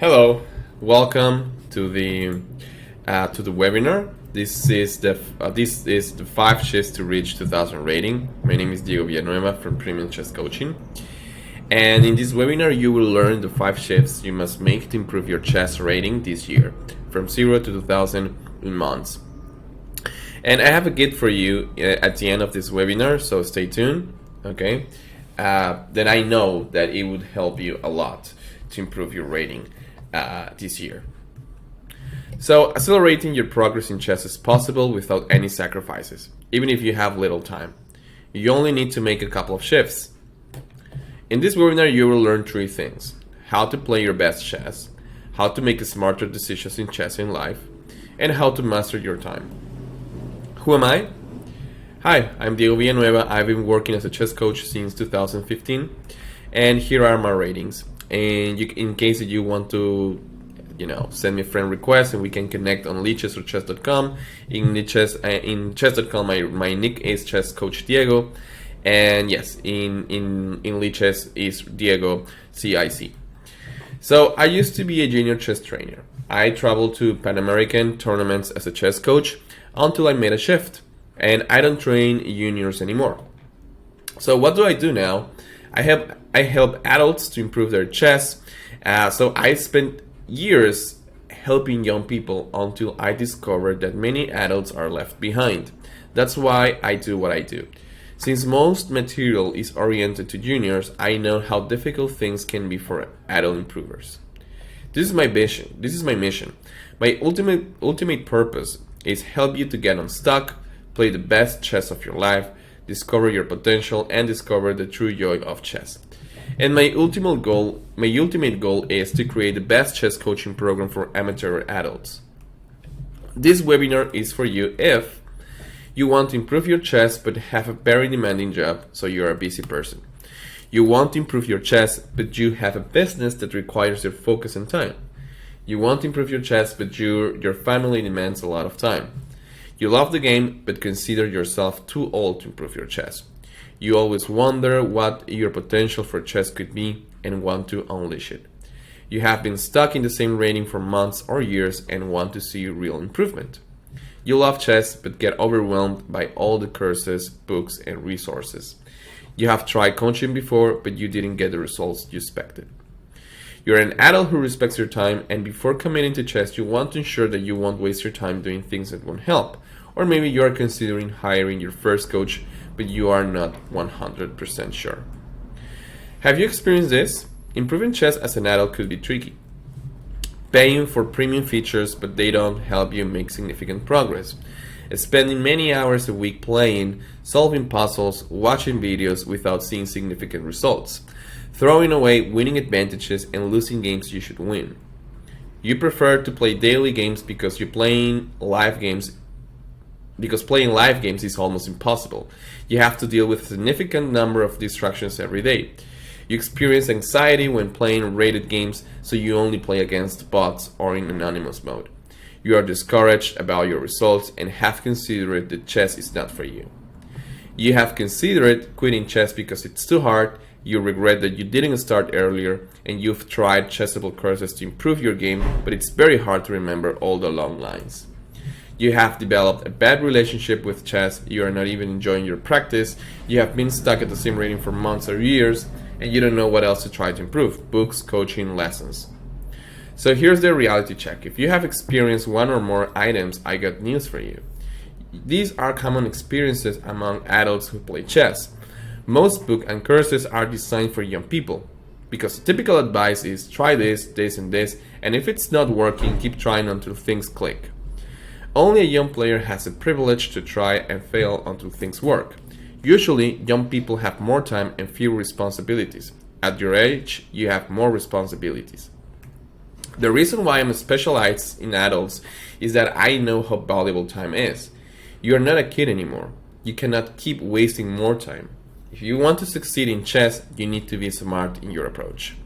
Hello, welcome to the webinar. This is the 5 shifts to reach 2000 rating. My name is Diego Villanueva from Premium Chess Coaching, and in this webinar you will learn the 5 shifts you must make to improve your chess rating this year, from 0 to 2000 in months. And I have a gift for you at the end of this webinar, so stay tuned. Okay, then I know that it would help you a lot to improve your rating this year. So accelerating your progress in chess is possible without any sacrifices, even if you have little time. You only need to make a couple of shifts. In this webinar you will learn 3 things: how to play your best chess, how to make smarter decisions in chess in life, and how to master your time. Who am I? Hi, I'm Diego Villanueva. I've been working as a chess coach since 2015, and here are my ratings. And in case that you want to, send me a friend request and we can connect on Lichess or chess.com. In chess.com, my nick is Chess Coach Diego, and yes, in Lichess is Diego CIC. So I used to be a junior chess trainer. I traveled to Pan American tournaments as a chess coach until I made a shift, and I don't train juniors anymore. So what do I do now? I help adults to improve their chess. So I spent years helping young people until I discovered that many adults are left behind. That's why I do what I do. Since most material is oriented to juniors, I know how difficult things can be for adult improvers. This is my mission. My ultimate purpose is help you to get unstuck, play the best chess of your life, discover your potential, and discover the true joy of chess. And my ultimate goal is to create the best chess coaching program for amateur adults. This webinar is for you if you want to improve your chess but have a very demanding job, so you're a busy person. You want to improve your chess but you have a business that requires your focus and time. You want to improve your chess but your family demands a lot of time. You love the game, but consider yourself too old to improve your chess. You always wonder what your potential for chess could be and want to unleash it. You have been stuck in the same rating for months or years and want to see real improvement. You love chess, but get overwhelmed by all the courses, books, and resources. You have tried coaching before, but you didn't get the results you expected. You're an adult who respects your time, and before committing to chess, you want to ensure that you won't waste your time doing things that won't help. Or maybe you are considering hiring your first coach, but you are not 100% sure. Have you experienced this? Improving chess as an adult could be tricky. Paying for premium features, but they don't help you make significant progress. Spending many hours a week playing, solving puzzles, watching videos without seeing significant results. Throwing away winning advantages and losing games you should win. You prefer to play daily games because playing live games is almost impossible. You have to deal with a significant number of distractions every day. You experience anxiety when playing rated games, so you only play against bots or in anonymous mode. You are discouraged about your results and have considered that chess is not for you. You have considered quitting chess because it's too hard. You regret that you didn't start earlier, and you've tried chessable courses to improve your game, but it's very hard to remember all the long lines. You have developed a bad relationship with chess. You are not even enjoying your practice. You have been stuck at the same rating for months or years, and you don't know what else to try to improve: books, coaching, lessons. So here's the reality check. If you have experienced one or more items, I got news for you. These are common experiences among adults who play chess. Most books and courses are designed for young people, because typical advice is try this, this, and this, and if it's not working, keep trying until things click. Only a young player has the privilege to try and fail until things work. Usually, young people have more time and fewer responsibilities. At your age, you have more responsibilities. The reason why I'm specialized in adults is that I know how valuable time is. You are not a kid anymore. You cannot keep wasting more time. If you want to succeed in chess, you need to be smart in your approach.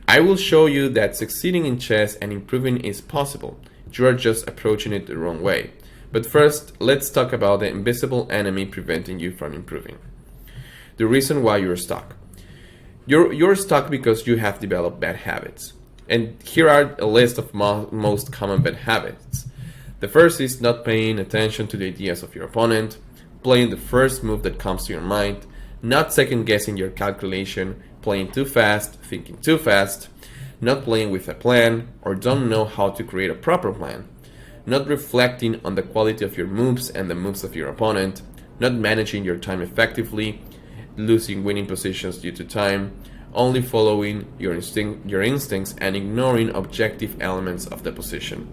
I will show you that succeeding in chess and improving is possible. You are just approaching it the wrong way. But first, let's talk about the invisible enemy preventing you from improving. The reason why you're stuck. You're stuck because you have developed bad habits. And here are a list of most common bad habits. The first is not paying attention to the ideas of your opponent, playing the first move that comes to your mind, not second guessing your calculation, playing too fast, thinking too fast, not playing with a plan, or don't know how to create a proper plan, not reflecting on the quality of your moves and the moves of your opponent, not managing your time effectively, losing winning positions due to time, only following your instincts and ignoring objective elements of the position.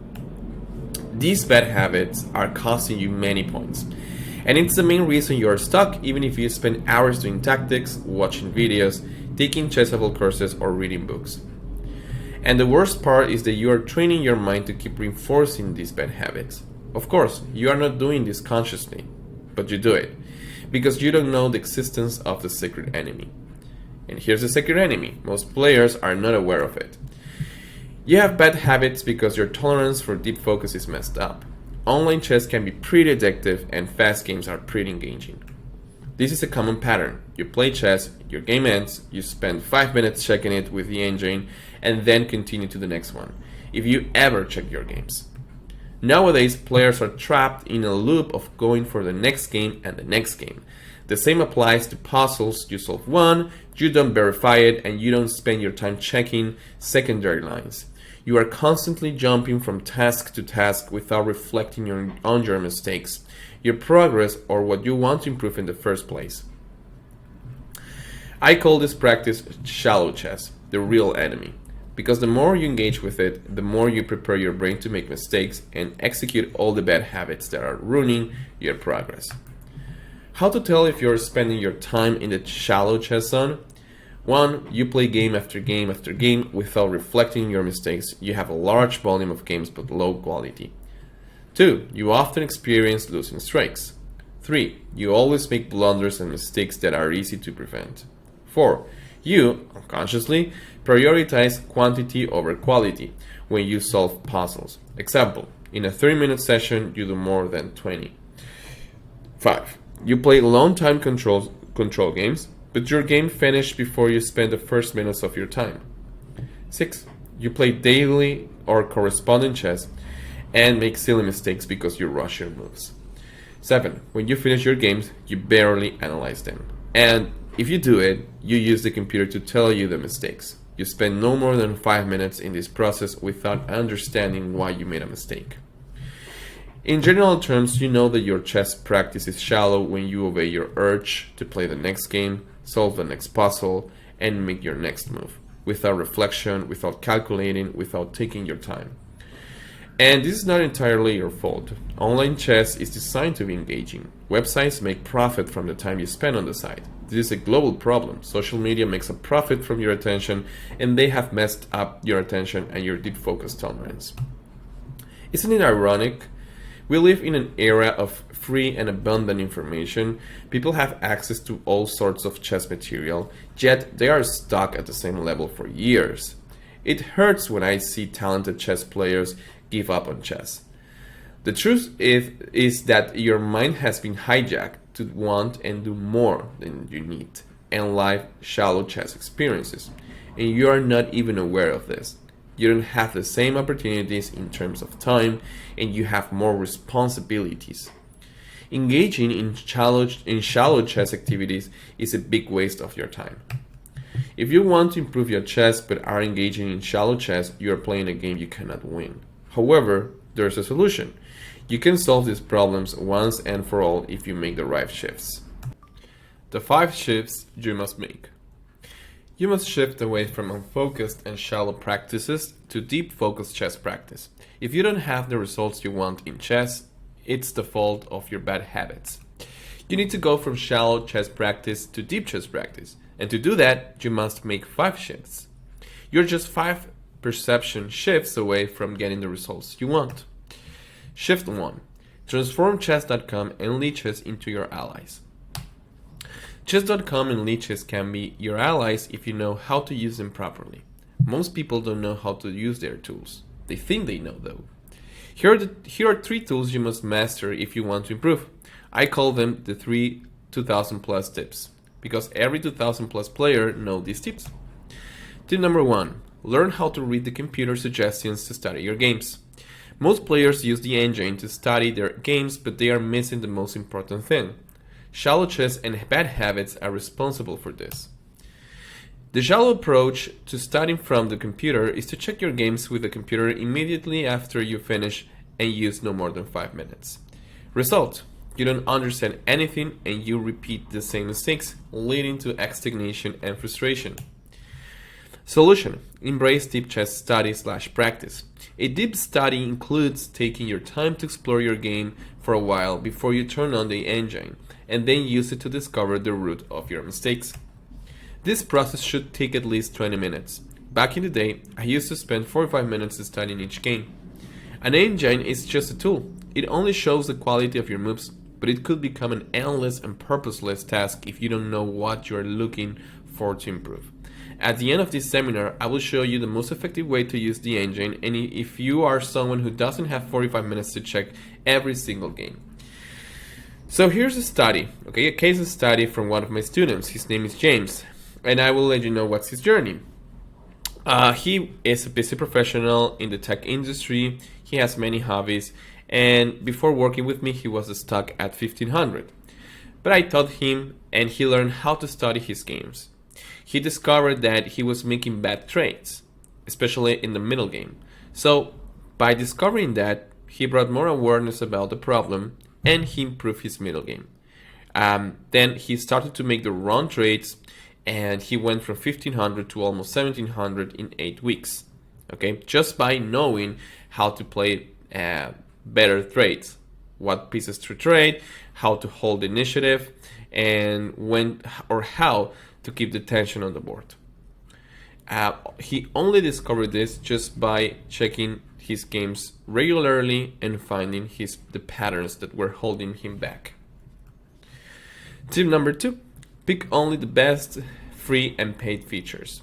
These bad habits are costing you many points, and it's the main reason you are stuck even if you spend hours doing tactics, watching videos, taking chessable courses, or reading books. And the worst part is that you are training your mind to keep reinforcing these bad habits. Of course, you are not doing this consciously, but you do it because you don't know the existence of the secret enemy. And here's the secret enemy. Most players are not aware of it. You have bad habits because your tolerance for deep focus is messed up. Online chess can be pretty addictive and fast games are pretty engaging. This is a common pattern. You play chess, your game ends, you spend 5 minutes checking it with the engine, and then continue to the next one, if you ever check your games. Nowadays, players are trapped in a loop of going for the next game and the next game. The same applies to puzzles. You solve one, you don't verify it, and you don't spend your time checking secondary lines. You are constantly jumping from task to task without reflecting on your mistakes, your progress, or what you want to improve in the first place. I call this practice shallow chess, the real enemy, because the more you engage with it, the more you prepare your brain to make mistakes and execute all the bad habits that are ruining your progress. How to tell if you're spending your time in the shallow chess zone? 1. You play game after game after game without reflecting on your mistakes. You have a large volume of games but low quality. 2. You often experience losing streaks. 3. You always make blunders and mistakes that are easy to prevent. 4. You, unconsciously, prioritize quantity over quality when you solve puzzles. Example, in a 30-minute session, you do more than 20. 5. You play long time control games, but your game finished before you spend the first minutes of your time. 6. You play daily or corresponding chess and make silly mistakes because you rush your moves. 7. When you finish your games, you barely analyze them. And if you do it, you use the computer to tell you the mistakes. You spend no more than 5 minutes in this process without understanding why you made a mistake. In general terms, you know that your chess practice is shallow when you obey your urge to play the next game, solve the next puzzle, and make your next move, without reflection, without calculating, without taking your time. And this is not entirely your fault. Online chess is designed to be engaging. Websites make profit from the time you spend on the site. This is a global problem. Social media makes a profit from your attention, and they have messed up your attention and your deep focus tolerance. Isn't it ironic? We live in an era of free and abundant information. People have access to all sorts of chess material, yet they are stuck at the same level for years. It hurts when I see talented chess players give up on chess. The truth is that your mind has been hijacked to want and do more than you need, and life shallow chess experiences, and you are not even aware of this. You don't have the same opportunities in terms of time, and you have more responsibilities. Engaging in shallow chess activities is a big waste of your time. If you want to improve your chess but are engaging in shallow chess, you are playing a game you cannot win. However, there's a solution. You can solve these problems once and for all if you make the right shifts. The 5 shifts you must make. You must shift away from unfocused and shallow practices to deep focused chess practice. If you don't have the results you want in chess, it's the fault of your bad habits. You need to go from shallow chess practice to deep chess practice. And to do that, you must make 5 shifts. You're just 5 perception shifts away from getting the results you want. Shift 1. Transform chess.com and Lichess into your allies. Chess.com and Lichess can be your allies if you know how to use them properly. Most people don't know how to use their tools. They think they know though. Here are 3 tools you must master if you want to improve. I call them the 3 2000 plus tips, because every 2000 plus player knows these tips. Tip number 1. Learn how to read the computer suggestions to study your games. Most players use the engine to study their games, but they are missing the most important thing. Shallow chess and bad habits are responsible for this. The shallow approach to studying from the computer is to check your games with the computer immediately after you finish and use no more than 5 minutes. Result: you don't understand anything and you repeat the same mistakes, leading to stagnation and frustration. Solution: embrace deep chess study/practice. A deep study includes taking your time to explore your game for a while before you turn on the engine, and then use it to discover the root of your mistakes. This process should take at least 20 minutes. Back in the day, I used to spend 45 minutes studying each game. An engine is just a tool. It only shows the quality of your moves, but it could become an endless and purposeless task if you don't know what you are looking for to improve. At the end of this seminar, I will show you the most effective way to use the engine, and if you are someone who doesn't have 45 minutes to check every single game. So here's a study, a case study from one of my students. His name is James, and I will let you know what's his journey. He is a busy professional in the tech industry. He has many hobbies, and before working with me, he was stuck at 1500. But I taught him, and he learned how to study his games. He discovered that he was making bad trades, especially in the middle game. So, by discovering that, he brought more awareness about the problem, and he improved his middle game. Then he started to make the wrong trades, and he went from 1500 to almost 1700 in 8 weeks. Just by knowing how to play better trades, what pieces to trade, how to hold the initiative, and when or how to keep the tension on the board. He only discovered this just by checking his games regularly and finding the patterns that were holding him back. Tip number 2, pick only the best free and paid features.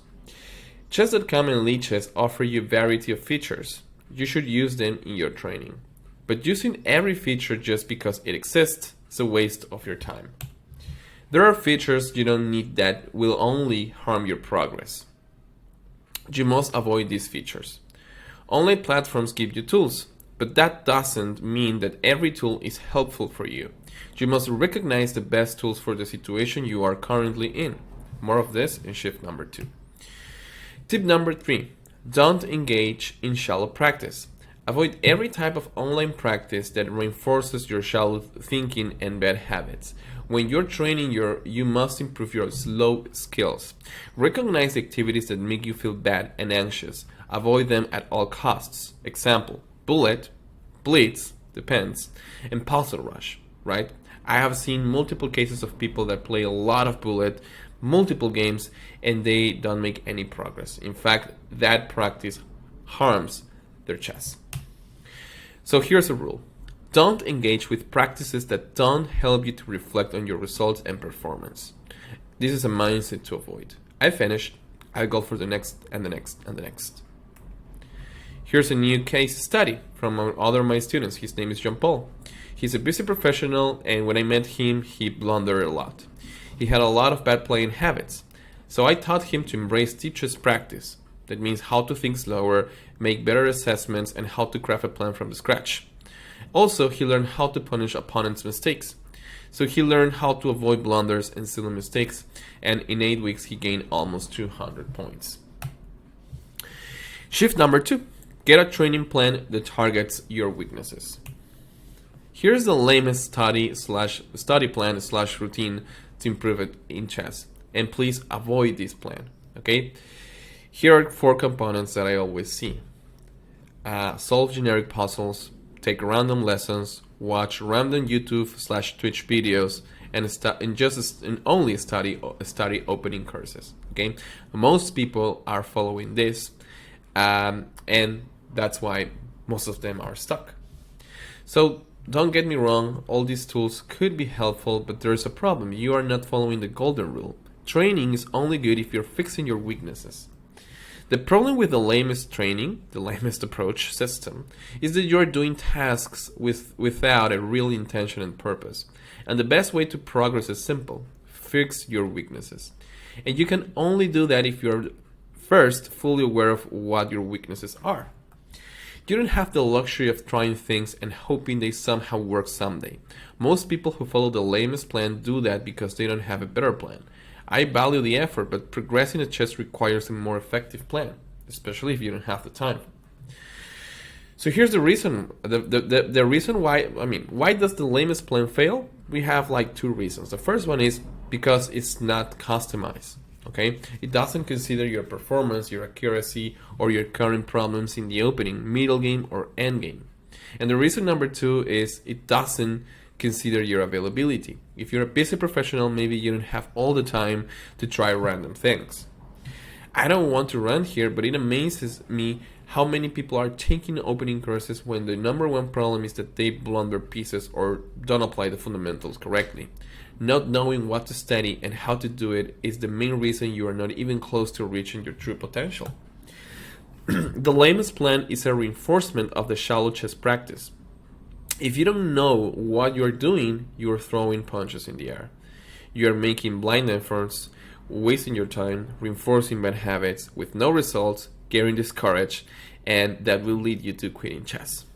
Chess.com and Lichess offer you a variety of features. You should use them in your training. But using every feature just because it exists is a waste of your time. There are features you don't need that will only harm your progress. You must avoid these features. Online platforms give you tools, but that doesn't mean that every tool is helpful for you. You must recognize the best tools for the situation you are currently in. More of this in shift number 2. Tip number 3, don't engage in shallow practice. Avoid every type of online practice that reinforces your shallow thinking and bad habits. When you're training, you must improve your slow skills. Recognize the activities that make you feel bad and anxious. Avoid them at all costs. Example: bullet, blitz, depends, and puzzle rush, right? I have seen multiple cases of people that play a lot of bullet, multiple games, and they don't make any progress. In fact, that practice harms their chess. So here's a rule. Don't engage with practices that don't help you to reflect on your results and performance. This is a mindset to avoid. I finished. I go for the next and the next and the next. Here's a new case study from other of my students. His name is Jean Paul. He's a busy professional, and when I met him, he blundered a lot. He had a lot of bad playing habits. So I taught him to embrace deep chess practice. That means how to think slower, make better assessments, and how to craft a plan from the scratch. Also, he learned how to punish opponents' mistakes. So he learned how to avoid blunders and silly mistakes, and in 8 weeks he gained almost 200 points. Shift number 2, get a training plan that targets your weaknesses. Here's the lamest study plan / routine to improve it in chess, and please avoid this plan. Here are 4 components that I always see. Solve generic puzzles, take random lessons, watch random YouTube / Twitch videos, and only study opening courses. Most people are following this, and that's why most of them are stuck. So don't get me wrong, all these tools could be helpful, but there's a problem. You are not following the golden rule. Training is only good if you're fixing your weaknesses. The problem with the lamest training, the lamest approach system, is that you're doing tasks without a real intention and purpose. And the best way to progress is simple: fix your weaknesses. And you can only do that if you're First, fully aware of what your weaknesses are. You don't have the luxury of trying things and hoping they somehow work someday. Most people who follow the lamest plan do that because they don't have a better plan. I value the effort, but progressing at chess requires a more effective plan, especially if you don't have the time. So here's the reason. The reason why, why does the lamest plan fail? We have like two reasons. The first one is because it's not customized. Okay, it doesn't consider your performance, your accuracy, or your current problems in the opening, middle game, or end game. And the reason number two is it doesn't consider your availability. If you're a busy professional, maybe you don't have all the time to try random things. I don't want to run here, but it amazes me how many people are taking opening courses when the number one problem is that they blunder pieces or don't apply the fundamentals correctly. Not knowing what to study and how to do it is the main reason you are not even close to reaching your true potential. The lamest plan is a reinforcement of the shallow chess practice. If you don't know what you're doing, you're throwing punches in the air. You are making blind efforts, wasting your time, reinforcing bad habits with no results, getting discouraged, and that will lead you to quitting chess.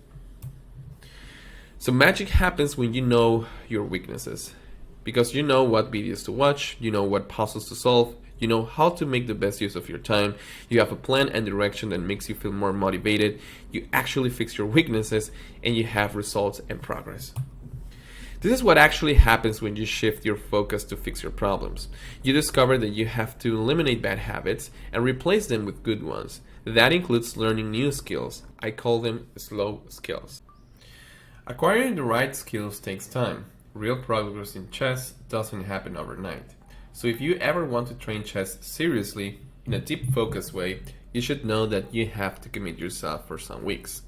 So magic happens when you know your weaknesses. Because you know what videos to watch, you know what puzzles to solve, you know how to make the best use of your time, you have a plan and direction that makes you feel more motivated, you actually fix your weaknesses, and you have results and progress. This is what actually happens when you shift your focus to fix your problems. You discover that you have to eliminate bad habits and replace them with good ones. That includes learning new skills. I call them slow skills. Acquiring the right skills takes time. Real progress in chess doesn't happen overnight. So if you ever want to train chess seriously, in a deep focused way, you should know that you have to commit yourself for some weeks.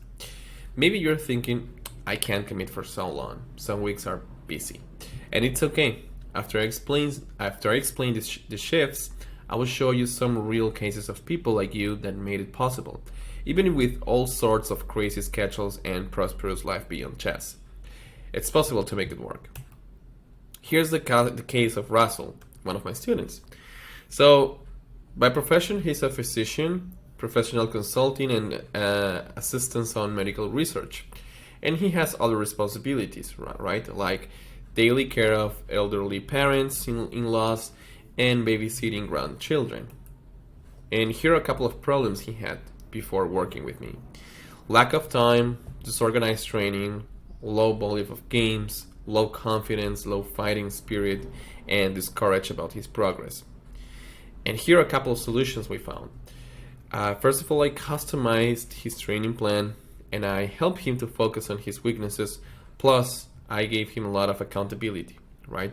Maybe you're thinking, I can't commit for so long. Some weeks are busy. And it's okay. After I explain the shifts, I will show you some real cases of people like you that made it possible, even with all sorts of crazy schedules and prosperous life beyond chess. It's possible to make it work. Here's the case of Russell, one of my students. So, by profession, he's a physician, professional consulting, and assistance on medical research. And he has other responsibilities, right? Like daily care of elderly parents, in-laws, and babysitting grandchildren. And here are a couple of problems he had before working with me. Lack of time, disorganized training, low volume of games, low confidence, low fighting spirit, and discouraged about his progress. And here are a couple of solutions we found. First of all, I customized his training plan and I helped him to focus on his weaknesses. Plus, I gave him a lot of accountability, right?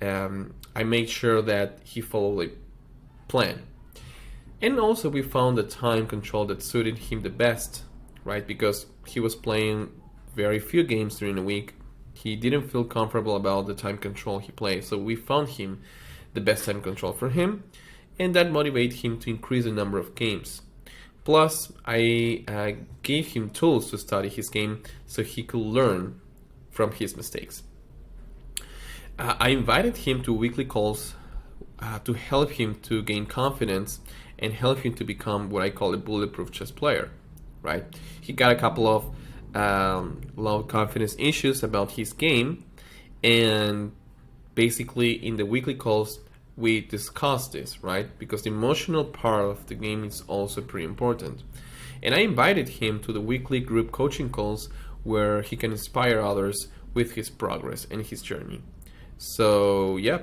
I made sure that he followed a plan. And also we found the time control that suited him the best, right? Because he was playing very few games during the week. He didn't feel comfortable about the time control he played, so we found him the best time control for him, and that motivated him to increase the number of games. Plus, I gave him tools to study his game so he could learn from his mistakes. I invited him to weekly calls to help him to gain confidence and help him to become what I call a bulletproof chess player, right? He got a couple of low confidence issues about his game, and basically in the weekly calls we discussed this, right? Because the emotional part of the game is also pretty important. And I invited him to the weekly group coaching calls where he can inspire others with his progress and his journey. So yeah,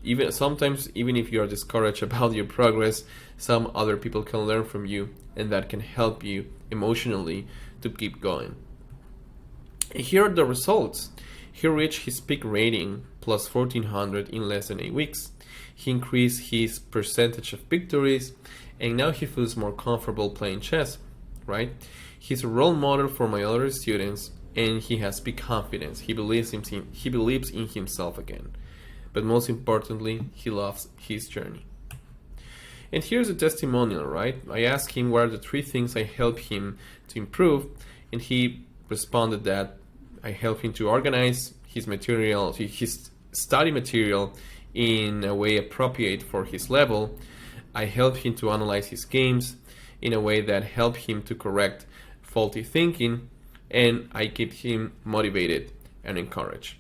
even if you are discouraged about your progress, some other people can learn from you, and that can help you emotionally to keep going. And here are the results. He reached his peak rating plus 1400 in less than 8 weeks. He increased his percentage of victories, and now he feels more comfortable playing chess, right? He's a role model for my other students, and he has big confidence. He believes in himself again. But most importantly, he loves his journey. And here's a testimonial, right? I asked him what are the 3 things I helped him to improve, and he responded that I helped him to organize his study material in a way appropriate for his level. I help him to analyze his games in a way that help him to correct faulty thinking, and I keep him motivated and encouraged.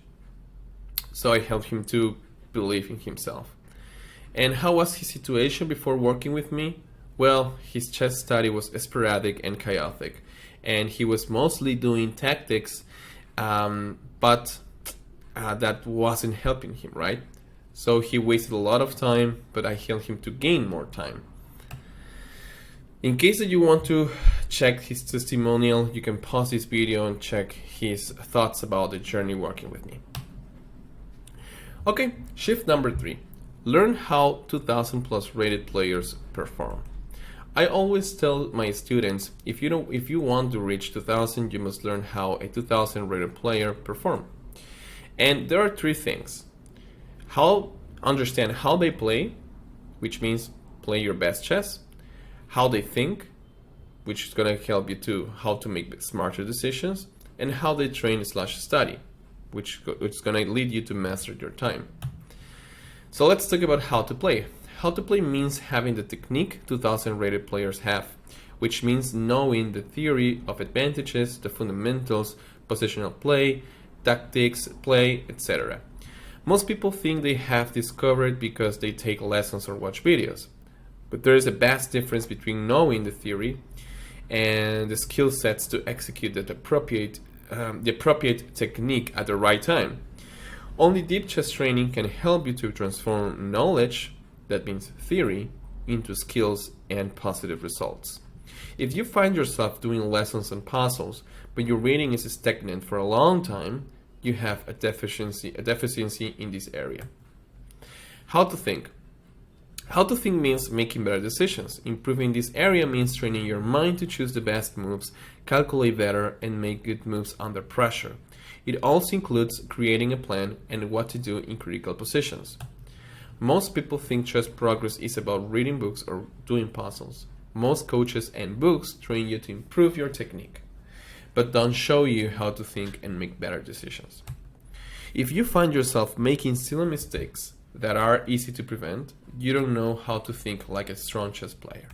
So I help him to believe in himself. And how was his situation before working with me? Well, his chess study was sporadic and chaotic, and he was mostly doing tactics, but that wasn't helping him, right? So he wasted a lot of time, but I helped him to gain more time. In case that you want to check his testimonial, you can pause this video and check his thoughts about the journey working with me. Okay, shift number 3. Learn how 2000 plus rated players perform. I always tell my students, if you want to reach 2000, you must learn how a 2000 rated player perform. And there are 3 things. Understand how they play, which means play your best chess. How they think, which is going to help you to how to make smarter decisions, and how they train/study, which is going to lead you to master your time. So let's talk about how to play. How to play means having the technique 2000 rated players have, which means knowing the theory of advantages, the fundamentals, positional play, tactics, play, etc. Most people think they have this covered because they take lessons or watch videos. But there is a vast difference between knowing the theory and the skill sets to execute the appropriate technique at the right time. Only deep chess training can help you to transform knowledge, that means theory, into skills and positive results. If you find yourself doing lessons and puzzles, but your reading is stagnant for a long time, you have a deficiency in this area. How to think. How to think means making better decisions. Improving this area means training your mind to choose the best moves, calculate better, and make good moves under pressure. It also includes creating a plan and what to do in critical positions. Most people think chess progress is about reading books or doing puzzles. Most coaches and books train you to improve your technique, but don't show you how to think and make better decisions. If you find yourself making silly mistakes that are easy to prevent, you don't know how to think like a strong chess player.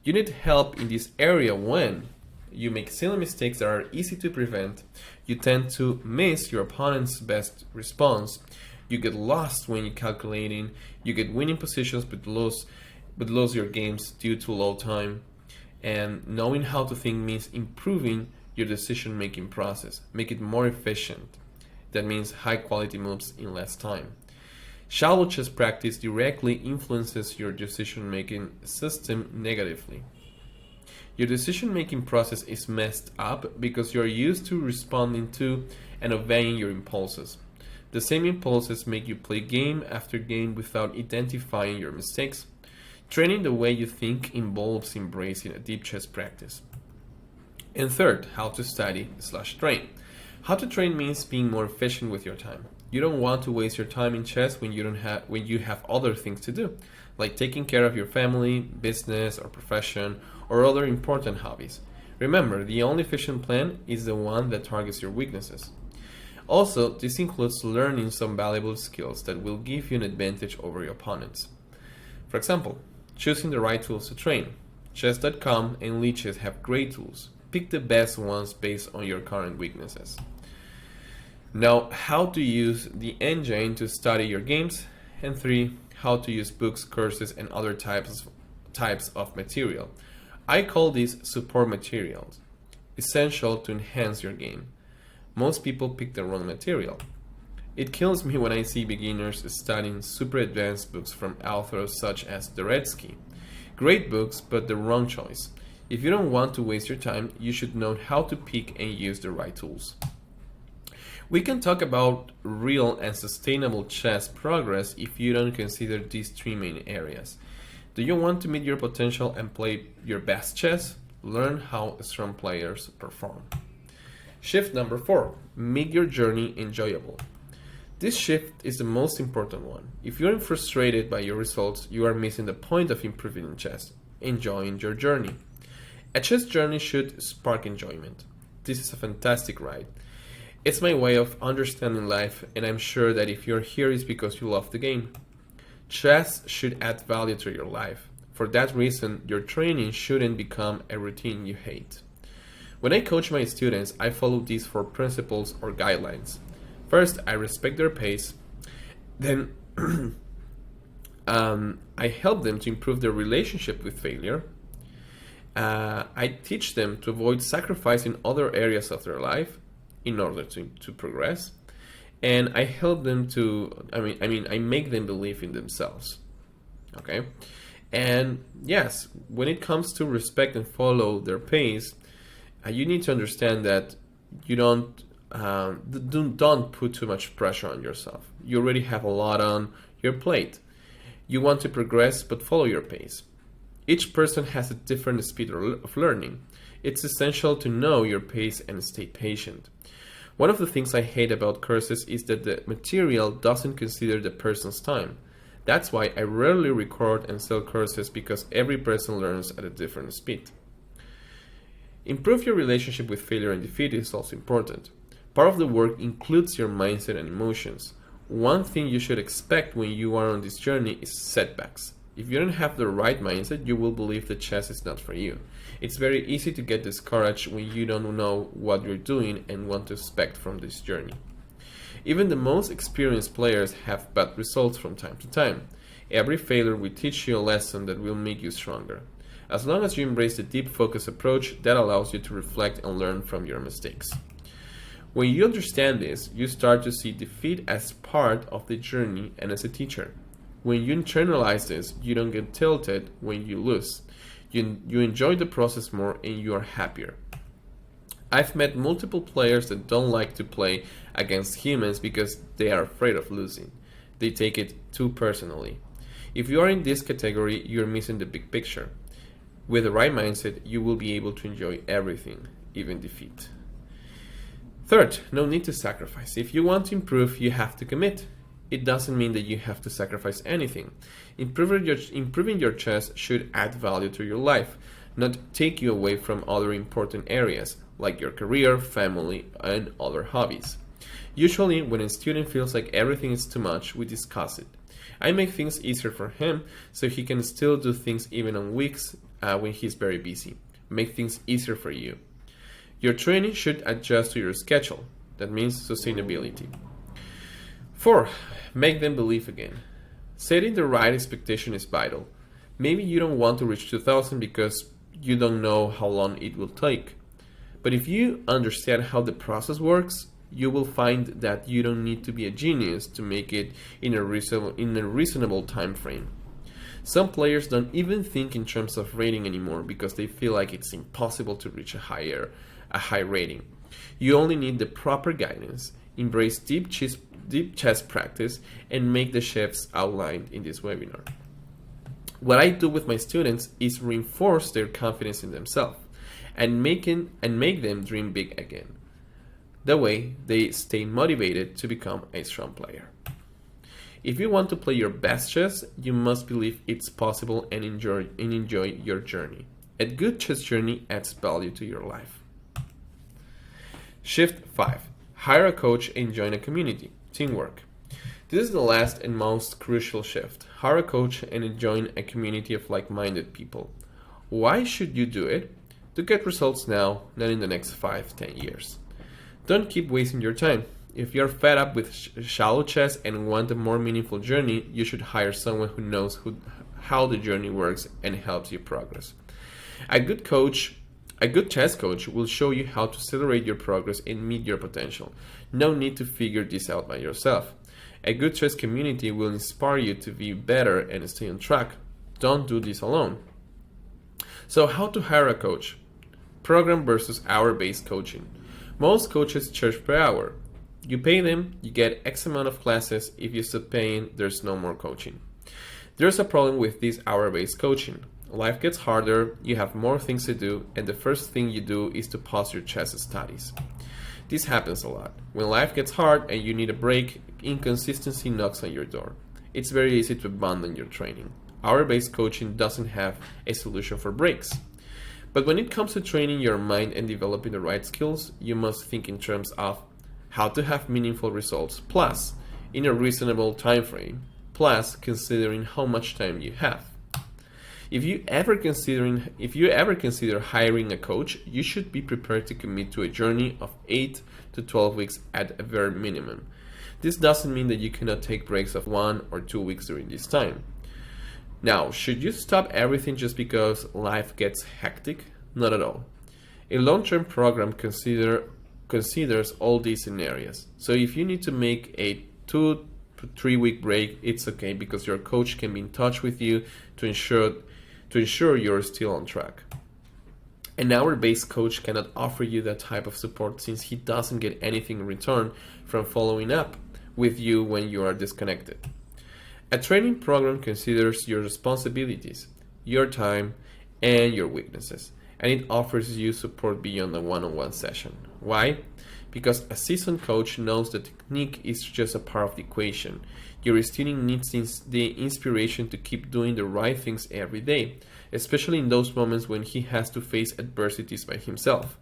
You need help in this area when you make silly mistakes that are easy to prevent, you tend to miss your opponent's best response, you get lost when you're calculating, you get winning positions but lose your games due to low time. And knowing how to think means improving your decision-making process, make it more efficient. That means high quality moves in less time. Shallow chess practice directly influences your decision-making system negatively. Your decision-making process is messed up because you are used to responding to and obeying your impulses. The same impulses make you play game after game without identifying your mistakes. Training the way you think involves embracing a deep chess practice. And third, how to study/train. How to train means being more efficient with your time. You don't want to waste your time in chess when you have other things to do, like taking care of your family, business, or profession, or other important hobbies. Remember, the only efficient plan is the one that targets your weaknesses. Also, this includes learning some valuable skills that will give you an advantage over your opponents. For example, choosing the right tools to train. Chess.com and Lichess have great tools. Pick the best ones based on your current weaknesses. Now, how to use the engine to study your games. And 3, how to use books, courses, and other types of material. I call these support materials, essential to enhance your game. Most people pick the wrong material. It kills me when I see beginners studying super advanced books from authors such as Doretsky. Great books, but the wrong choice. If you don't want to waste your time, you should know how to pick and use the right tools. We can talk about real and sustainable chess progress if you don't consider these 3 main areas. Do you want to meet your potential and play your best chess? Learn how strong players perform. Shift number 4, make your journey enjoyable. This shift is the most important one. If you're frustrated by your results, you are missing the point of improving in chess, enjoying your journey. A chess journey should spark enjoyment. This is a fantastic ride. It's my way of understanding life, and I'm sure that if you're here, it's because you love the game. Chess should add value to your life. For that reason, your training shouldn't become a routine you hate. When I coach my students, I follow these 4 principles or guidelines. First, I respect their pace. Then, I help them to improve their relationship with failure. I teach them to avoid sacrificing other areas of their life in order to progress. And I help them to, I make them believe in themselves. Okay? And yes, when it comes to respect and follow their pace, you need to understand that you don't put too much pressure on yourself. You already have a lot on your plate. You want to progress, but follow your pace. Each person has a different speed of learning. It's essential to know your pace and stay patient. One of the things I hate about courses is that the material doesn't consider the person's time. That's why I rarely record and sell courses, because every person learns at a different speed. Improve your relationship with failure and defeat is also important. Part of the work includes your mindset and emotions. One thing you should expect when you are on this journey is setbacks. If you don't have the right mindset, you will believe that chess is not for you. It's very easy to get discouraged when you don't know what you're doing and what to expect from this journey. Even the most experienced players have bad results from time to time. Every failure will teach you a lesson that will make you stronger. As long as you embrace the deep focus approach, that allows you to reflect and learn from your mistakes. When you understand this, you start to see defeat as part of the journey and as a teacher. When you internalize this, you don't get tilted when you lose. You enjoy the process more and you are happier. I've met multiple players that don't like to play against humans because they are afraid of losing. They take it too personally. If you are in this category, you're missing the big picture. With the right mindset, you will be able to enjoy everything, even defeat. Third, no need to sacrifice. If you want to improve, you have to commit. It doesn't mean that you have to sacrifice anything. Improving your chess should add value to your life, not take you away from other important areas, like your career, family, and other hobbies. Usually, when a student feels like everything is too much, we discuss it. I make things easier for him so he can still do things even on weeks when he's very busy. Make things easier for you. Your training should adjust to your schedule. That means sustainability. 4. Make them believe again. Setting the right expectation is vital. Maybe you don't want to reach 2000 because you don't know how long it will take. But if you understand how the process works, you will find that you don't need to be a genius to make it in a reasonable time frame. Some players don't even think in terms of rating anymore because they feel like it's impossible to reach a high rating. You only need the proper guidance, embrace deep chess practice, and make the shifts outlined in this webinar. What I do with my students is reinforce their confidence in themselves and make them dream big again. That way, they stay motivated to become a strong player. If you want to play your best chess, you must believe it's possible and enjoy your journey. A good chess journey adds value to your life. Shift 5. Hire a coach and join a community. Teamwork. This is the last and most crucial shift. Hire a coach and join a community of like-minded people. Why should you do it? To get results now, not in the next 5-10 years. Don't keep wasting your time. If you're fed up with shallow chess and want a more meaningful journey, you should hire someone who knows how the journey works and helps you progress. A good chess coach will show you how to accelerate your progress and meet your potential. No need to figure this out by yourself. A good chess community will inspire you to be better and stay on track. Don't do this alone. So how to hire a coach? Program versus hour-based coaching. Most coaches charge per hour. You pay them, you get X amount of classes. If you stop paying, there's no more coaching. There's a problem with this hour-based coaching. Life gets harder, you have more things to do, and the first thing you do is to pause your chess studies. This happens a lot. When life gets hard and you need a break, inconsistency knocks on your door. It's very easy to abandon your training. Hour-based coaching doesn't have a solution for breaks. But when it comes to training your mind and developing the right skills, you must think in terms of how to have meaningful results, plus in a reasonable time frame. plus considering how much time you have. If you ever consider hiring a coach, you should be prepared to commit to a journey of 8 to 12 weeks at a very minimum. This doesn't mean that you cannot take breaks of 1 or 2 weeks during this time. Now, should you stop everything just because life gets hectic? Not at all. A long-term program considers all these scenarios. So if you need to make a 2 to 3 week break, it's okay, because your coach can be in touch with you to ensure you're still on track. An hour-based coach cannot offer you that type of support, since he doesn't get anything in return from following up with you when you are disconnected. A training program considers your responsibilities, your time, and your weaknesses, and it offers you support beyond a one-on-one session. Why? Because a seasoned coach knows that technique is just a part of the equation. Your student needs the inspiration to keep doing the right things every day, especially in those moments when he has to face adversities by himself.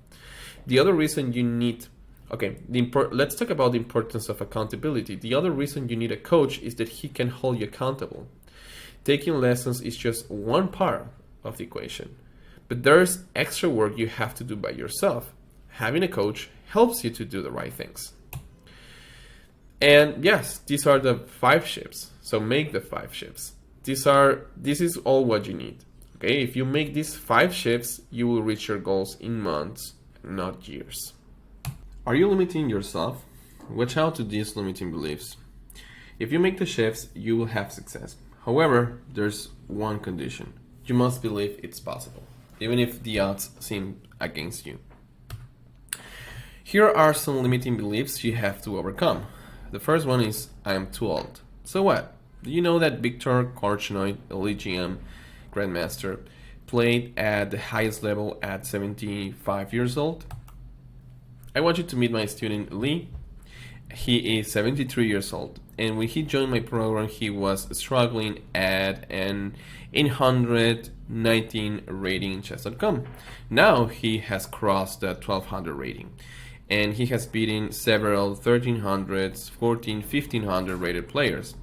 The other reason you need let's talk about the importance of accountability. The other reason you need a coach is that he can hold you accountable. Taking lessons is just one part of the equation, but there's extra work you have to do by yourself. Having a coach helps you to do the right things. And yes, these are the 5 shifts. So make the 5 shifts. This is all what you need. Okay, if you make these 5 shifts, you will reach your goals in months, not years. Are you limiting yourself? Watch out to these limiting beliefs. If you make the shifts, you will have success. However, there's one condition. You must believe it's possible, even if the odds seem against you. Here are some limiting beliefs you have to overcome. The first one is, I am too old. So what? Do you know that Viktor Korchnoi, the LGM Grandmaster, played at the highest level at 75 years old? I want you to meet my student Lee. He is 73 years old, and when he joined my program, he was struggling at an 819 rating in chess.com. Now he has crossed the 1200 rating, and he has beaten several 1300s, 14, 1500 rated players,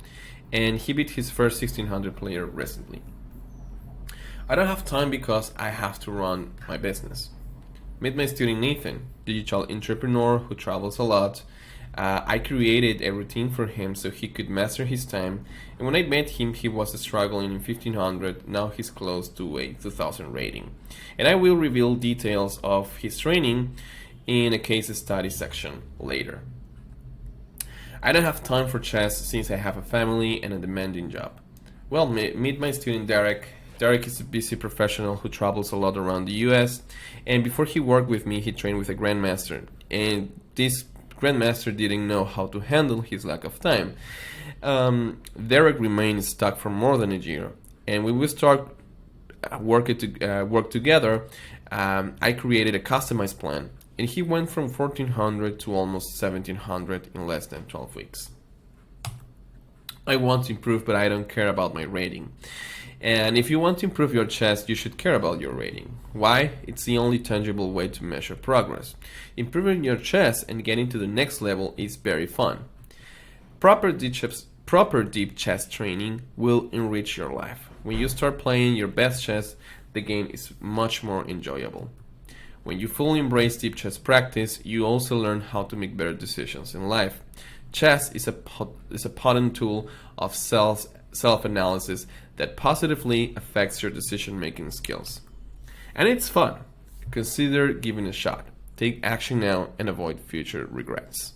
and he beat his first 1600 player recently. I don't have time because I have to run my business. Meet my student Nathan, digital entrepreneur who travels a lot. I created a routine for him so he could master his time, and when I met him, he was struggling in 1500. Now he's close to a 2000 rating, and I will reveal details of his training in a case study section later. I don't have time for chess since I have a family and a demanding job. Well, meet my student Derek. Derek is a busy professional who travels a lot around the US, and before he worked with me, he trained with a grandmaster, and this grandmaster didn't know how to handle his lack of time. Derek remained stuck for more than a year, and when we start work together, I created a customized plan, and he went from 1400 to almost 1700 in less than 12 weeks. I want to improve, but I don't care about my rating. And if you want to improve your chess, you should care about your rating. Why? It's the only tangible way to measure progress. Improving your chess and getting to the next level is very fun. Proper deep chess training will enrich your life. When you start playing your best chess, the game is much more enjoyable. When you fully embrace deep chess practice, you also learn how to make better decisions in life. Chess is a potent tool of self-analysis that positively affects your decision-making skills. And it's fun. Consider giving it a shot. Take action now and avoid future regrets.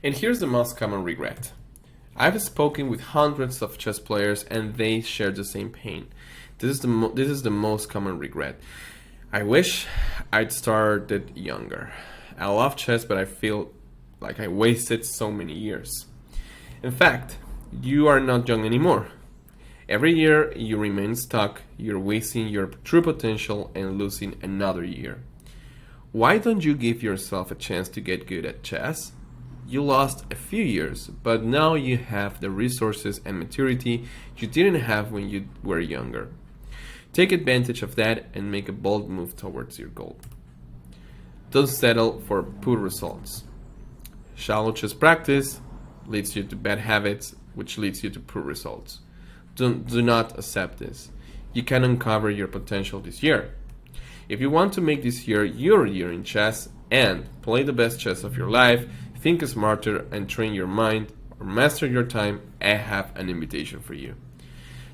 And here's the most common regret. I've spoken with hundreds of chess players and they share the same pain. This is the most common regret. I wish I'd started younger. I love chess, but I feel like I wasted so many years. In fact, you are not young anymore. Every year you remain stuck, you're wasting your true potential and losing another year. Why don't you give yourself a chance to get good at chess? You lost a few years, but now you have the resources and maturity you didn't have when you were younger. Take advantage of that and make a bold move towards your goal. Don't settle for poor results. Shallow chess practice leads you to bad habits, which leads you to poor results. Do not accept this. You can uncover your potential this year. If you want to make this year your year in chess and play the best chess of your life, think smarter and train your mind or master your time, I have an invitation for you.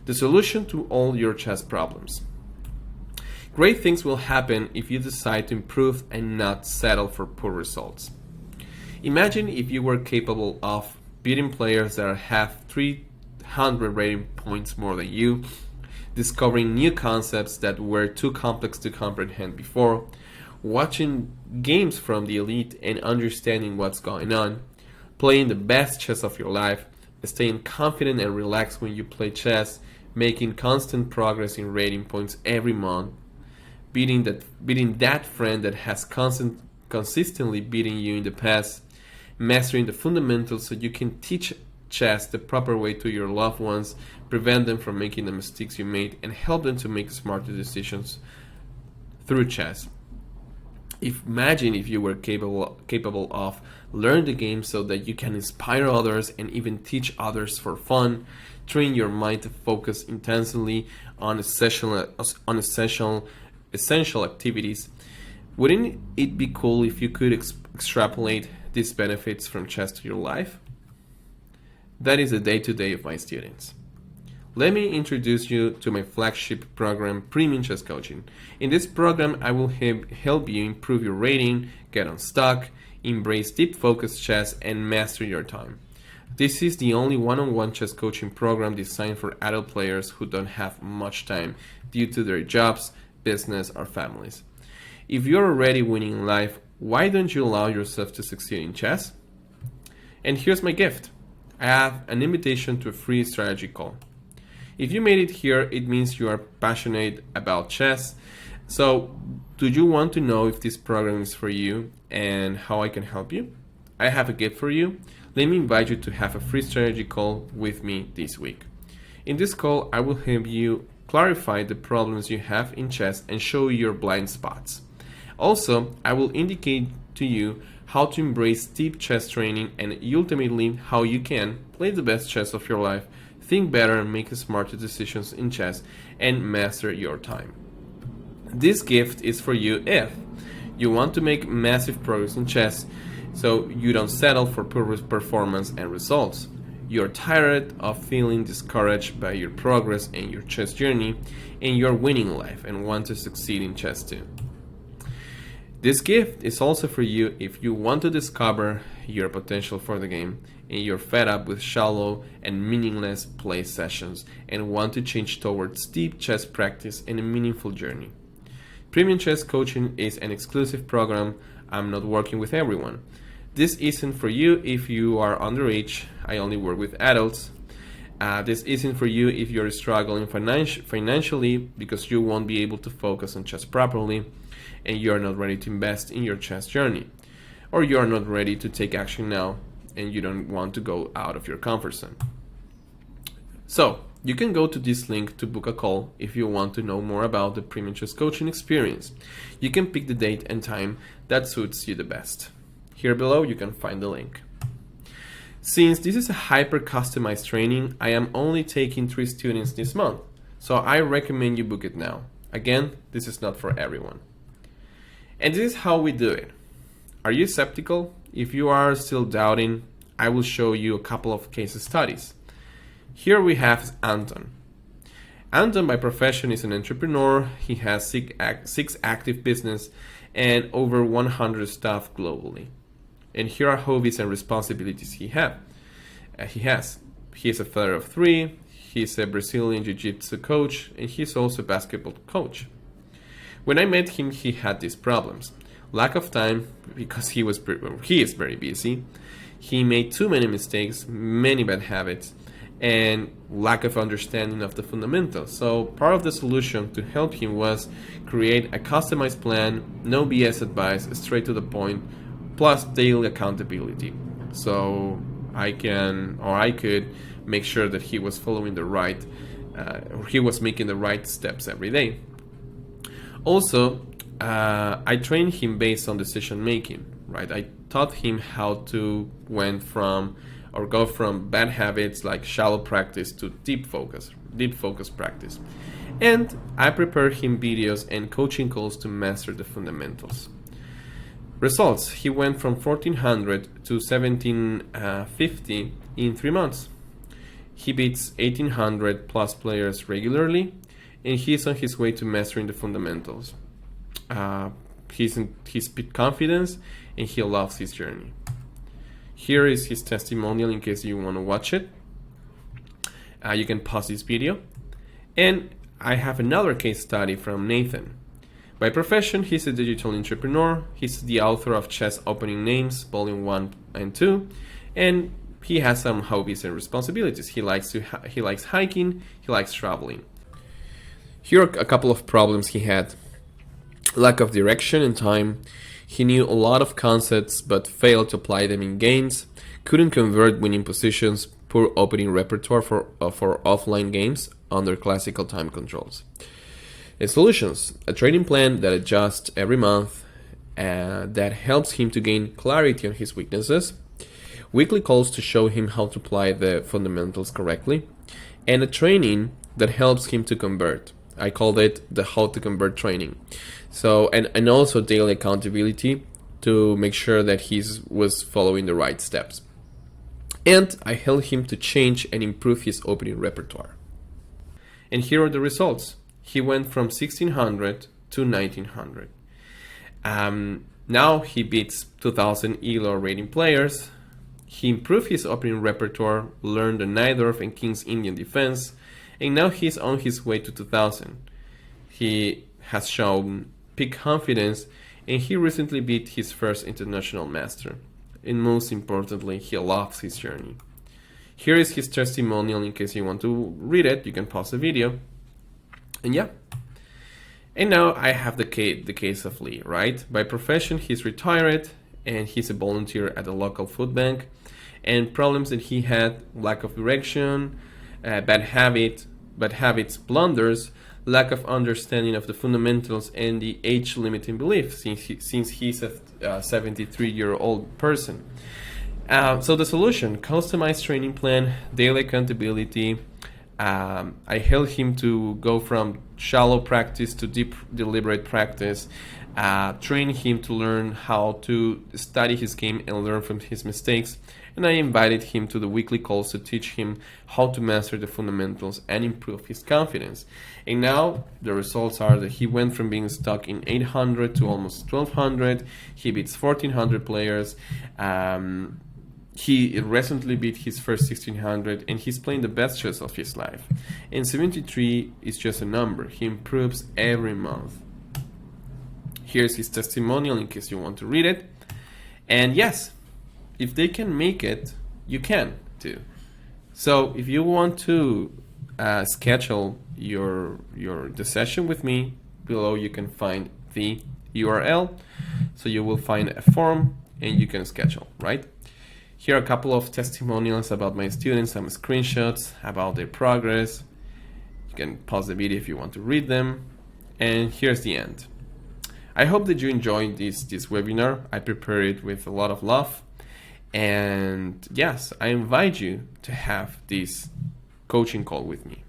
The solution to all your chess problems. Great things will happen if you decide to improve and not settle for poor results. Imagine if you were capable of beating players that have 300 rating points more than you, discovering new concepts that were too complex to comprehend before, watching games from the elite and understanding what's going on, playing the best chess of your life, staying confident and relaxed when you play chess, making constant progress in rating points every month, beating that friend that has consistently beaten you in the past, mastering the fundamentals so you can teach chess the proper way to your loved ones, prevent them from making the mistakes you made, and help them to make smarter decisions through chess. Imagine if you were capable of learn the game so that you can inspire others and even teach others for fun, train your mind to focus intensely on essential activities. Wouldn't it be cool if you could extrapolate these benefits from chess to your life? That is the day-to-day of my students. Let me introduce you to my flagship program, Premium Chess Coaching. In this program, I will help you improve your rating, get unstuck, embrace deep focused chess, and master your time. This is the only one-on-one chess coaching program designed for adult players who don't have much time due to their jobs, business, or families. If you're already winning in life, why don't you allow yourself to succeed in chess? And here's my gift. I have an invitation to a free strategy call. If you made it here, it means you are passionate about chess. So, do you want to know if this program is for you and how I can help you? I have a gift for you. Let me invite you to have a free strategy call with me this week. In this call, I will help you clarify the problems you have in chess and show you your blind spots. Also, I will indicate to you how to embrace deep chess training and ultimately how you can play the best chess of your life, think better and make smarter decisions in chess, and master your time. This gift is for you if you want to make massive progress in chess so you don't settle for poor performance and results. You're tired of feeling discouraged by your progress and your chess journey, and you're winning life and want to succeed in chess too. This gift is also for you if you want to discover your potential for the game and you're fed up with shallow and meaningless play sessions and want to change towards deep chess practice and a meaningful journey. Premium Chess Coaching is an exclusive program. I'm not working with everyone. This isn't for you if you are underage. I only work with adults. This isn't for you if you're struggling financially because you won't be able to focus on chess properly and you're not ready to invest in your chess journey, or you're not ready to take action now and you don't want to go out of your comfort zone. So, you can go to this link to book a call if you want to know more about the Premium Chess Coaching experience. You can pick the date and time that suits you the best. Here below you can find the link. Since this is a hyper customized training, I am only taking 3 students this month, so I recommend you book it now. Again, this is not for everyone. And this is how we do it. Are you skeptical? If you are still doubting, I will show you a couple of case studies. Here we have Anton. Anton by profession is an entrepreneur. He has 6 active business and over 100 staff globally. And here are hobbies and responsibilities he has. He is a father of 3. He's a Brazilian Jiu-Jitsu coach, and he's also a basketball coach. When I met him, he had these problems. Lack of time, because he is very busy. He made too many mistakes, many bad habits, and lack of understanding of the fundamentals. So part of the solution to help him was create a customized plan, no BS advice, straight to the point, plus daily accountability. So I could make sure that he was following he was making the right steps every day. Also, I trained him based on decision making, right? I taught him how to went from, or go from bad habits like shallow practice to deep focus practice. And I prepare him videos and coaching calls to master the fundamentals. Results: he went from 1400 to 1750 in 3 months. He beats 1800 plus players regularly, and he's on his way to mastering the fundamentals. He's peak confidence, and he loves his journey. Here is his testimonial in case you want to watch it. You can pause this video. And I have another case study from Nathan. By profession, he's a digital entrepreneur. He's the author of Chess Opening Names, Volume 1 and 2. And he has some hobbies and responsibilities. He likes hiking, he likes traveling. Here are a couple of problems he had. Lack of direction and time. He knew a lot of concepts but failed to apply them in games. Couldn't convert winning positions. Poor opening repertoire for offline games under classical time controls. Solutions: a training plan that adjusts every month, that helps him to gain clarity on his weaknesses, weekly calls to show him how to apply the fundamentals correctly, and a training that helps him to convert. I called it the how to convert training. So, and also daily accountability to make sure that he was following the right steps. And I helped him to change and improve his opening repertoire. And here are the results. He went from 1600 to 1900. Now he beats 2000 ELO rating players. He improved his opening repertoire, learned the Najdorf and King's Indian defense, and now he's on his way to 2000. He has shown peak confidence, and he recently beat his first international master. And most importantly, he loves his journey. Here is his testimonial in case you want to read it. You can pause the video. And yeah. And now I have the case of Lee, right? By profession, he's retired and he's a volunteer at a local food bank. And problems that he had: lack of direction, bad habits, blunders, lack of understanding of the fundamentals, and the age-limiting belief since he's a 73-year-old person. So the solution: customized training plan, daily accountability. I helped him to go from shallow practice to deep, deliberate practice. Train him to learn how to study his game and learn from his mistakes. And I invited him to the weekly calls to teach him how to master the fundamentals and improve his confidence. And now the results are that he went from being stuck in 800 to almost 1200. He beats 1400 players. He recently beat his first 1600, and he's playing the best chess of his life. And 73 is just a number. He improves every month. Here's his testimonial in case you want to read it. And yes, if they can make it, you can too. So if you want to schedule the session with me, below you can find the URL. So you will find a form and you can schedule, right? Here are a couple of testimonials about my students, some screenshots about their progress. You can pause the video if you want to read them. And here's the end. I hope that you enjoyed this webinar. I prepared it with a lot of love. And yes, I invite you to have this coaching call with me.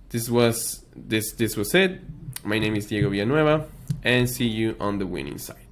This was it. My name is Diego Villanueva, and see you on the winning side.